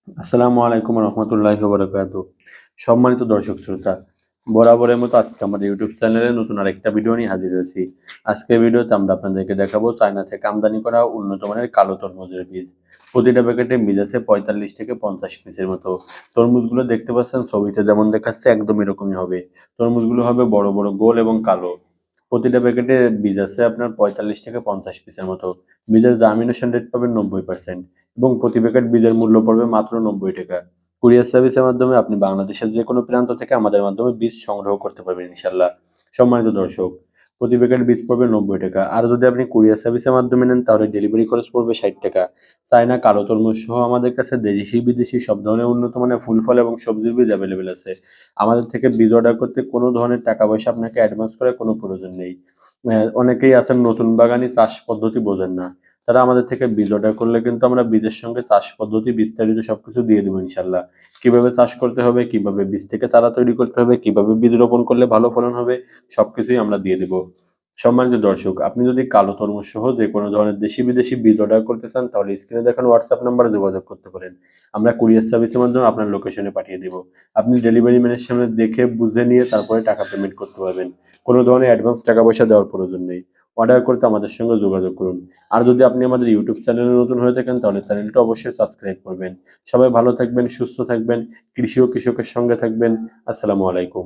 আসসালামু আলাইকুম রহমতুল্লাহি ওয়া বারাকাতুহু। সম্মানিত দর্শক শ্রোতা, বরাবরের মতো আজকে আমাদের ইউটিউব চ্যানেলে নতুন আরেকটা ভিডিও নিয়ে হাজির হয়েছি। আজকের ভিডিওতে আমরা আপনাদেরকে দেখাবো চায়না থেকে আমদানি করা উন্নত মানের কালো তরমুজের বীজ। প্রতিটা প্যাকেটে বীজ আছে 45 থেকে 50 পিসের মতো। তরমুজগুলো দেখতে পাচ্ছেন ছবিতে যেমন দেখাচ্ছে একদম এরকমই হবে। তরমুজগুলো হবে বড় বড় গোল এবং কালো। প্রতিটা প্যাকেটে বীজ আছে আপনার 45 থেকে 50 পিসের মতো। বীজের জার্মিনেশন রেট পাবেন 90% এবং প্রতি প্যাকেট বীজের মূল্য পড়বে মাত্র 90 টাকা। কুরিয়ার সার্ভিসের মাধ্যমে আপনি বাংলাদেশের যে কোনো প্রান্ত থেকে আমাদের মাধ্যমে বীজ সংগ্রহ করতে পারবেন ইনশাল্লাহ। সম্মানিত দর্শক, প্রতি প্যাকেট বীজ পড়বে 90 টাকা। আর যদি আপনি কুরিয়ার সার্ভিসের মাধ্যমে নেন তাহলে ডেলিভারি খরচ পড়বে 60 টাকা। চায়না কালো তরমুজ সহ আমাদের কাছে দেশি বিদেশি সব ধরনের উন্নত মানের ফুল ফল এবং সবজির বীজ অ্যাভেলেবেল আছে। আমাদের থেকে বীজ অর্ডার করতে কোনো ধরনের টাকা পয়সা আপনাকে অ্যাডভান্স করার কোনো প্রয়োজন নেই। অনেকেই আছেন নতুন বাগানি, চাষ পদ্ধতি বোঝেন না, তারা আমাদের থেকে বীজ অর্ডার করলে কিন্তু আমরা বীজের সঙ্গে চাষ পদ্ধতি বিস্তারিত সবকিছু দিয়ে দেবো ইনশাল্লাহ। কিভাবে চাষ করতে হবে, কিভাবে বীজ থেকে চারা তৈরি করতে হবে, কিভাবে বীজ রোপণ করলে ভালো ফলন হবে, সবকিছুই আমরা দিয়ে দেবো। সম্মানিত দর্শক, আপনি যদি কালো তরমুজ সহ যে কোনো ধরনের দেশি বিদেশি বীজ অর্ডার করতে চান তাহলে স্ক্রিনে দেখানো হোয়াটসঅ্যাপ নাম্বারে যোগাযোগ করতে পারেন। আমরা কুরিয়ার সার্ভিসের মাধ্যমে আপনার লোকেশনে পাঠিয়ে দেবো। আপনি ডেলিভারি ম্যানের সামনে দেখে বুঝে নিয়ে তারপরে টাকা পেমেন্ট করতে পারবেন। কোনো ধরনের অ্যাডভান্স টাকা পয়সা দেওয়ার প্রয়োজন নেই। অর্ডার করতে আমাদের সঙ্গে যোগাযোগ করুন। আর যদি আপনি আমাদের ইউটিউব চ্যানেলে নতুন হয়ে থাকেন তাহলে চ্যানেলটা অবশ্যই সাবস্ক্রাইব করবেন। সবাই ভালো থাকবেন, সুস্থ থাকবেন, কৃষি ও কৃষকের সঙ্গে থাকবেন। আসসালামু আলাইকুম।